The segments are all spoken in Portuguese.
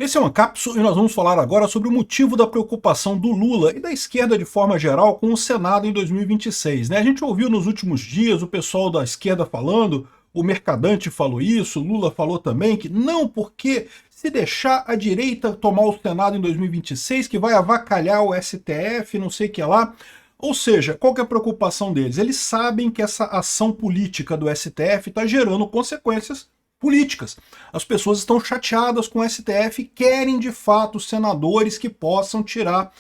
Esse é um Ancapso e nós vamos falar agora sobre o motivo da preocupação do Lula e da esquerda de forma geral com o Senado em 2026. A gente ouviu nos últimos dias o pessoal da esquerda falando, o Mercadante falou isso, o Lula falou também que não, porque se deixar a direita tomar o Senado em 2026, que vai avacalhar o STF, não sei o que lá. Ou seja, qual que é a preocupação deles? Eles sabem que essa ação política do STF está gerando consequências políticas. As pessoas estão chateadas com o STF e querem de fato senadores que possam tirar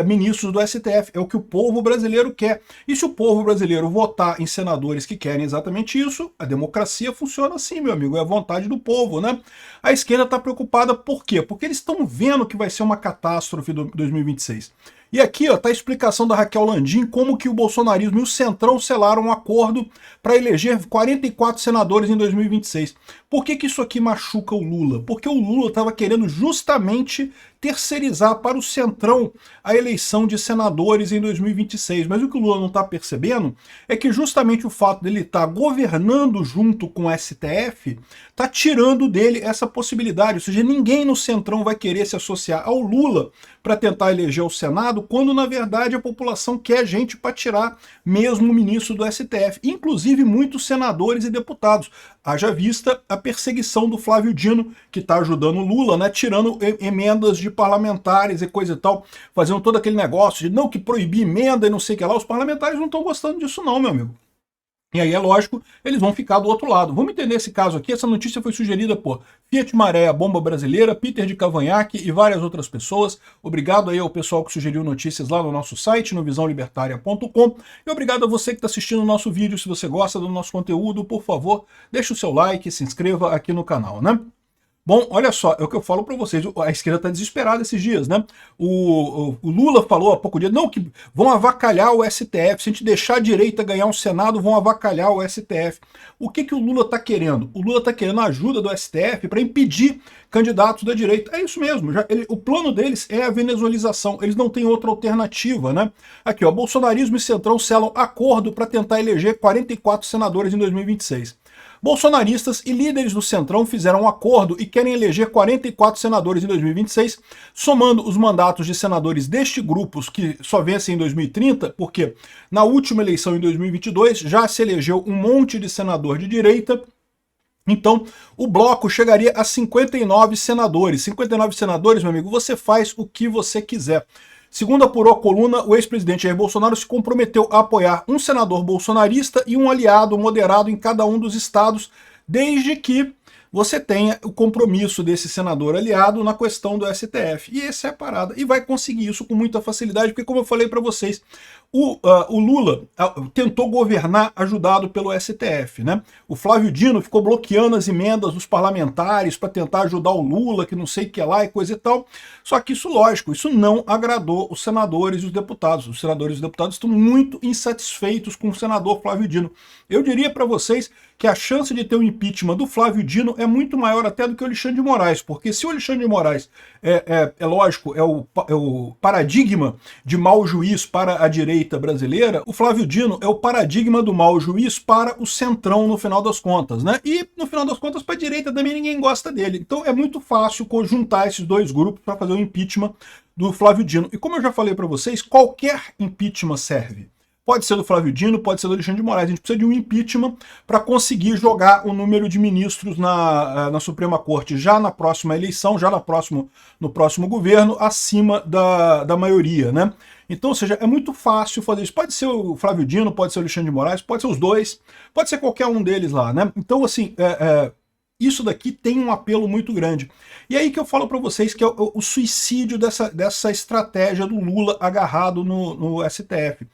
ministros do STF. É o que o povo brasileiro quer. E se o povo brasileiro votar em senadores que querem exatamente isso, a democracia funciona assim, meu amigo, é a vontade do povo, né? A esquerda está preocupada por quê? Porque eles estão vendo que vai ser uma catástrofe do 2026. E aqui está a explicação da Raquel Landim como que o bolsonarismo e o Centrão selaram um acordo para eleger 44 senadores em 2026. Por que isso aqui machuca o Lula? Porque o Lula estava querendo justamente terceirizar para o Centrão a eleição de senadores em 2026. Mas o que o Lula não está percebendo é que justamente o fato dele estar governando junto com o STF está tirando dele essa possibilidade. Ou seja, ninguém no Centrão vai querer se associar ao Lula para tentar eleger o Senado, quando na verdade a população quer gente para tirar mesmo o ministro do STF, inclusive muitos senadores e deputados. Haja vista a perseguição do Flávio Dino, que está ajudando o Lula, né, tirando emendas de parlamentares e coisa e tal, fazendo todo aquele negócio de não, que proibir emenda e não sei o que lá. Os parlamentares não estão gostando disso não, meu amigo. E aí, é lógico, eles vão ficar do outro lado. Vamos entender esse caso aqui. Essa notícia foi sugerida por Fiat Maré, a bomba brasileira, Peter de Cavanhaque e várias outras pessoas. Obrigado aí ao pessoal que sugeriu notícias lá no nosso site, no visãolibertaria.com. E obrigado a você que está assistindo o nosso vídeo. Se você gosta do nosso conteúdo, por favor, deixe o seu like e se inscreva aqui no canal, né? Bom, olha só, é o que eu falo para vocês, a esquerda está desesperada esses dias, né? O Lula falou há pouco dia, não, que vão avacalhar o STF, se a gente deixar a direita ganhar um Senado, vão avacalhar o STF. O que o Lula está querendo? O Lula está querendo a ajuda do STF para impedir candidatos da direita. É isso mesmo, o plano deles é a venezuelização, eles não têm outra alternativa, né? Aqui, ó, bolsonarismo e Centrão selam acordo para tentar eleger 44 senadores em 2026. Bolsonaristas e líderes do Centrão fizeram um acordo e querem eleger 44 senadores em 2026, somando os mandatos de senadores deste grupo, que só vencem em 2030, porque na última eleição em 2022 já se elegeu um monte de senador de direita. Então, o bloco chegaria a 59 senadores. 59 senadores, meu amigo, você faz o que você quiser. Segundo apurou a coluna, o ex-presidente Jair Bolsonaro se comprometeu a apoiar um senador bolsonarista e um aliado moderado em cada um dos estados, desde que você tenha o compromisso desse senador aliado na questão do STF. E essa é a parada. E vai conseguir isso com muita facilidade, porque como eu falei para vocês, o Lula tentou governar ajudado pelo STF, né? O Flávio Dino ficou bloqueando as emendas dos parlamentares para tentar ajudar o Lula, que não sei o que lá e coisa e tal. Só que isso, lógico, isso não agradou os senadores e os deputados. Os senadores e os deputados estão muito insatisfeitos com o senador Flávio Dino. Eu diria para vocês que a chance de ter o impeachment do Flávio Dino é muito maior até do que o Alexandre de Moraes, porque se o Alexandre de Moraes lógico, é o paradigma de mau juiz para a direita brasileira, o Flávio Dino é o paradigma do mau juiz para o Centrão no final das contas, né? E no final das contas para a direita também ninguém gosta dele. Então é muito fácil conjuntar esses dois grupos para fazer o impeachment do Flávio Dino. E como eu já falei para vocês, qualquer impeachment serve. Pode ser do Flávio Dino, pode ser do Alexandre de Moraes. A gente precisa de um impeachment para conseguir jogar o número de ministros na Suprema Corte já na próxima eleição, já no próximo governo, acima da maioria, né? Então, ou seja, é muito fácil fazer isso. Pode ser o Flávio Dino, pode ser o Alexandre de Moraes, pode ser os dois, pode ser qualquer um deles lá, né? Então, assim, isso daqui tem um apelo muito grande. E aí que eu falo para vocês que é o suicídio dessa estratégia do Lula agarrado no STF.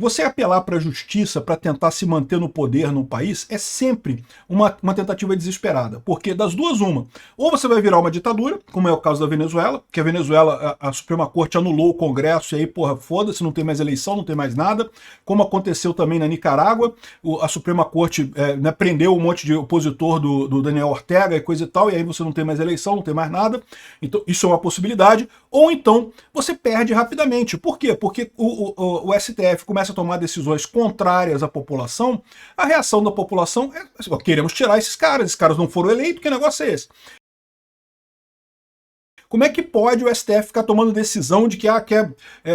Você apelar para a justiça para tentar se manter no poder no país é sempre uma tentativa desesperada, porque das duas uma, ou você vai virar uma ditadura, como é o caso da Venezuela, que a Venezuela, a Suprema Corte anulou o Congresso e aí, porra, foda-se, não tem mais eleição, não tem mais nada, como aconteceu também na Nicarágua, a Suprema Corte prendeu um monte de opositor do Daniel Ortega e coisa e tal, e aí você não tem mais eleição, não tem mais nada, então isso é uma possibilidade, ou então você perde rapidamente. Por quê? Porque o STF começa a tomar decisões contrárias à população, a reação da população é: queremos tirar esses caras não foram eleitos, que negócio é esse? Como é que pode o STF ficar tomando decisão de que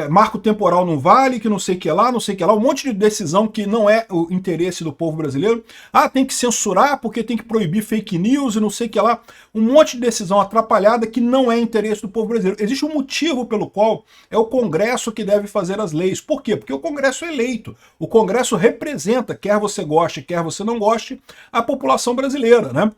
marco temporal não vale, que não sei o que lá, não sei o que lá, um monte de decisão que não é o interesse do povo brasileiro. Tem que censurar porque tem que proibir fake news e não sei o que lá. Um monte de decisão atrapalhada que não é interesse do povo brasileiro. Existe um motivo pelo qual é o Congresso que deve fazer as leis. Por quê? Porque o Congresso é eleito. O Congresso representa, quer você goste, quer você não goste, a população brasileira, né?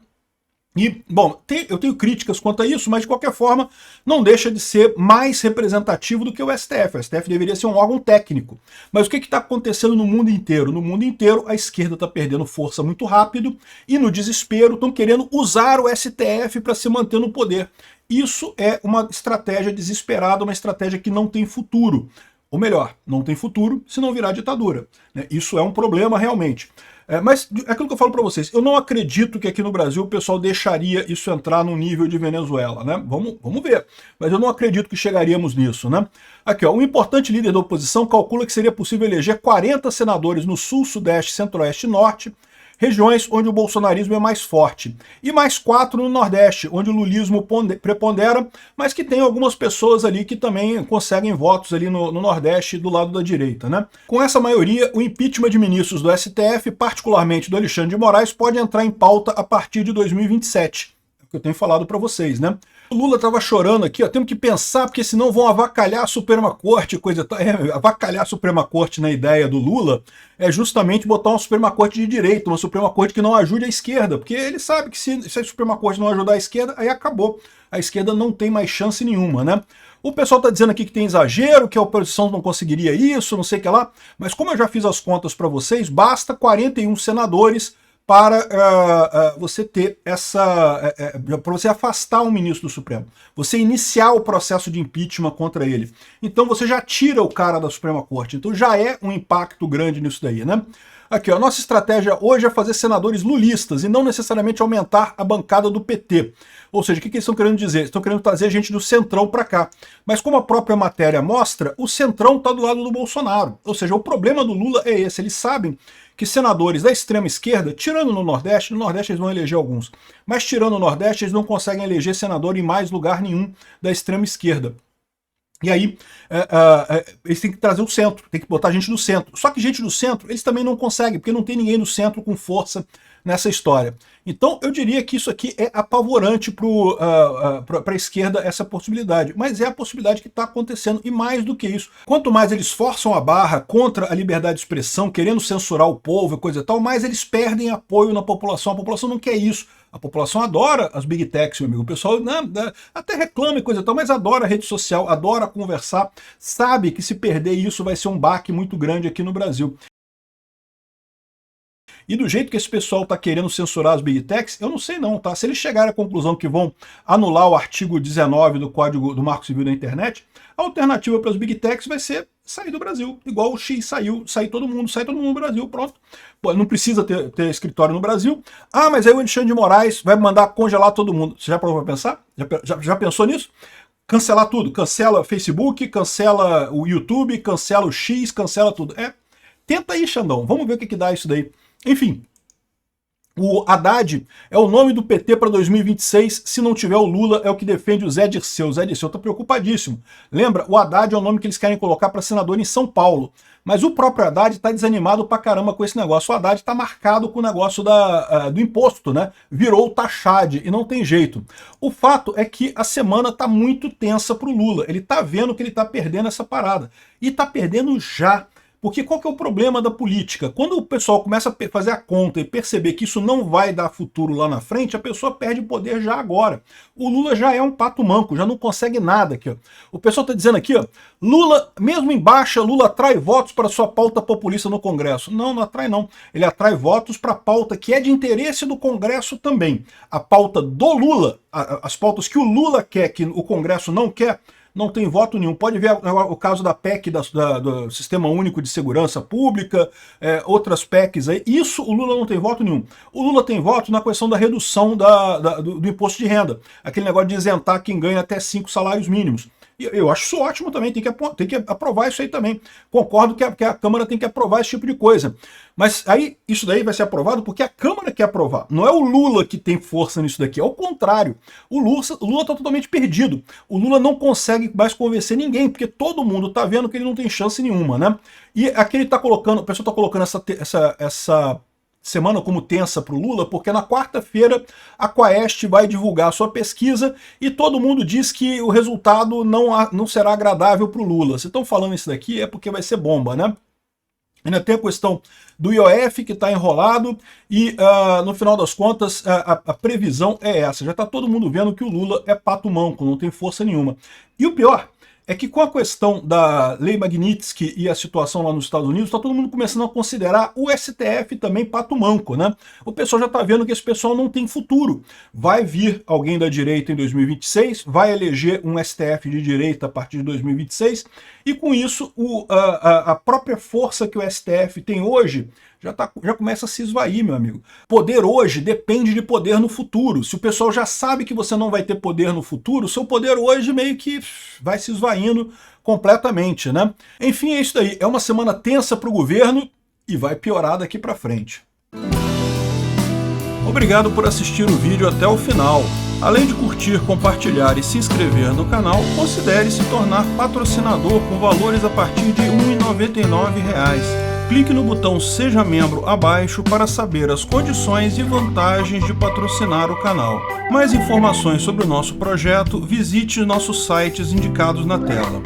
E, bom, eu tenho críticas quanto a isso, mas de qualquer forma não deixa de ser mais representativo do que o STF. O STF deveria ser um órgão técnico. Mas o que está acontecendo no mundo inteiro? No mundo inteiro, a esquerda está perdendo força muito rápido e, no desespero, estão querendo usar o STF para se manter no poder. Isso é uma estratégia desesperada, uma estratégia que não tem futuro. Ou melhor, não tem futuro se não virar ditadura. Isso é um problema realmente. Mas é aquilo que eu falo para vocês, eu não acredito que aqui no Brasil o pessoal deixaria isso entrar no nível de Venezuela, né? Vamos ver, mas eu não acredito que chegaríamos nisso, né? Aqui, ó, um importante líder da oposição calcula que seria possível eleger 40 senadores no Sul, Sudeste, Centro-Oeste e Norte, regiões onde o bolsonarismo é mais forte, e mais 4 no Nordeste, onde o lulismo prepondera, mas que tem algumas pessoas ali que também conseguem votos ali no Nordeste do lado da direita, né? Com essa maioria, o impeachment de ministros do STF, particularmente do Alexandre de Moraes, pode entrar em pauta a partir de 2027. É o que eu tenho falado para vocês, né? O Lula estava chorando aqui, ó, temos que pensar, porque senão vão avacalhar a Suprema Corte, coisa tal. Avacalhar a Suprema Corte na ideia do Lula é justamente botar uma Suprema Corte de direita, uma Suprema Corte que não ajude a esquerda, porque ele sabe que se a Suprema Corte não ajudar a esquerda, aí acabou. A esquerda não tem mais chance nenhuma, né? O pessoal está dizendo aqui que tem exagero, que a oposição não conseguiria isso, não sei o que lá, mas como eu já fiz as contas para vocês, basta 41 senadores para você ter para você afastar um ministro do Supremo, você iniciar o processo de impeachment contra ele. Então você já tira o cara da Suprema Corte, então já é um impacto grande nisso daí, né? Aqui, ó, a nossa estratégia hoje é fazer senadores lulistas e não necessariamente aumentar a bancada do PT. Ou seja, o que eles estão querendo dizer? Eles estão querendo trazer gente do Centrão para cá. Mas como a própria matéria mostra, o Centrão está do lado do Bolsonaro. Ou seja, o problema do Lula é esse. Eles sabem que senadores da extrema esquerda, tirando no Nordeste eles vão eleger alguns, mas tirando no Nordeste eles não conseguem eleger senador em mais lugar nenhum da extrema esquerda. E aí, eles têm que trazer o centro, tem que botar gente do centro. Só que gente do centro, eles também não conseguem, porque não tem ninguém no centro com força nessa história. Então, eu diria que isso aqui é apavorante para a esquerda, essa possibilidade. Mas é a possibilidade que está acontecendo, e mais do que isso. Quanto mais eles forçam a barra contra a liberdade de expressão, querendo censurar o povo e coisa e tal, mais eles perdem apoio na população. A população não quer isso. A população adora as big techs, meu amigo. O pessoal até reclama e coisa e tal, mas adora a rede social, adora conversar, sabe que se perder isso vai ser um baque muito grande aqui no Brasil. E do jeito que esse pessoal está querendo censurar as big techs, eu não sei não, tá? Se eles chegarem à conclusão que vão anular o artigo 19 do Código do Marco Civil da Internet, a alternativa para as big techs vai ser sair do Brasil, igual o X saiu, sai todo mundo no Brasil, pronto. Pô, não precisa ter escritório no Brasil. Mas aí o Alexandre de Moraes vai mandar congelar todo mundo. Você já parou para pensar? Já pensou nisso? Cancelar tudo, cancela Facebook, cancela o YouTube, cancela o X, cancela tudo. Tenta aí, Xandão, vamos ver o que dá isso daí. Enfim, o Haddad é o nome do PT para 2026, se não tiver o Lula, é o que defende o Zé Dirceu. O Zé Dirceu está preocupadíssimo. Lembra, o Haddad é o nome que eles querem colocar para senador em São Paulo. Mas o próprio Haddad está desanimado pra caramba com esse negócio. O Haddad está marcado com o negócio do imposto, né? Virou o taxade e não tem jeito. O fato é que a semana está muito tensa para o Lula. Ele está vendo que ele está perdendo essa parada. E está perdendo já. Porque qual que é o problema da política? Quando o pessoal começa a fazer a conta e perceber que isso não vai dar futuro lá na frente, a pessoa perde poder já agora. O Lula já é um pato manco, já não consegue nada aqui, ó. O pessoal está dizendo aqui, ó, Lula, mesmo em baixa, Lula atrai votos para sua pauta populista no Congresso. Não atrai não. Ele atrai votos para a pauta que é de interesse do Congresso também. A pauta do Lula, as pautas que o Lula quer, que o Congresso não quer, não tem voto nenhum. Pode ver o caso da PEC, do Sistema Único de Segurança Pública, outras PECs aí. Isso o Lula não tem voto nenhum. O Lula tem voto na questão da redução do imposto de renda. Aquele negócio de isentar quem ganha até 5 salários mínimos. E eu acho isso ótimo também, tem que aprovar isso aí também. Concordo que a Câmara tem que aprovar esse tipo de coisa. Mas aí, isso daí vai ser aprovado porque a Câmara quer aprovar. Não é o Lula que tem força nisso daqui, é o contrário. O Lula está totalmente perdido. O Lula não consegue mais convencer ninguém, porque todo mundo está vendo que ele não tem chance nenhuma, né? E aqui ele tá colocando, o pessoal está colocando essa semana como tensa para o Lula, porque na quarta-feira a Quaest vai divulgar a sua pesquisa e todo mundo diz que o resultado não será agradável para o Lula. Se estão falando isso daqui é porque vai ser bomba, né? Ainda tem a questão do IOF que está enrolado e, no final das contas, a previsão é essa. Já está todo mundo vendo que o Lula é pato manco, não tem força nenhuma. E o pior é que com a questão da Lei Magnitsky e a situação lá nos Estados Unidos, está todo mundo começando a considerar o STF também pato manco, né? O pessoal já está vendo que esse pessoal não tem futuro. Vai vir alguém da direita em 2026, vai eleger um STF de direita a partir de 2026, e com isso a própria força que o STF tem hoje já começa a se esvair, meu amigo. Poder hoje depende de poder no futuro. Se o pessoal já sabe que você não vai ter poder no futuro, seu poder hoje meio que vai se esvaindo completamente, né? Enfim, é isso daí. É uma semana tensa para o governo e vai piorar daqui para frente. Obrigado por assistir o vídeo até o final. Além de curtir, compartilhar e se inscrever no canal, considere se tornar patrocinador com valores a partir de R$ 1,99. Clique no botão Seja Membro abaixo para saber as condições e vantagens de patrocinar o canal. Mais informações sobre o nosso projeto, visite nossos sites indicados na tela.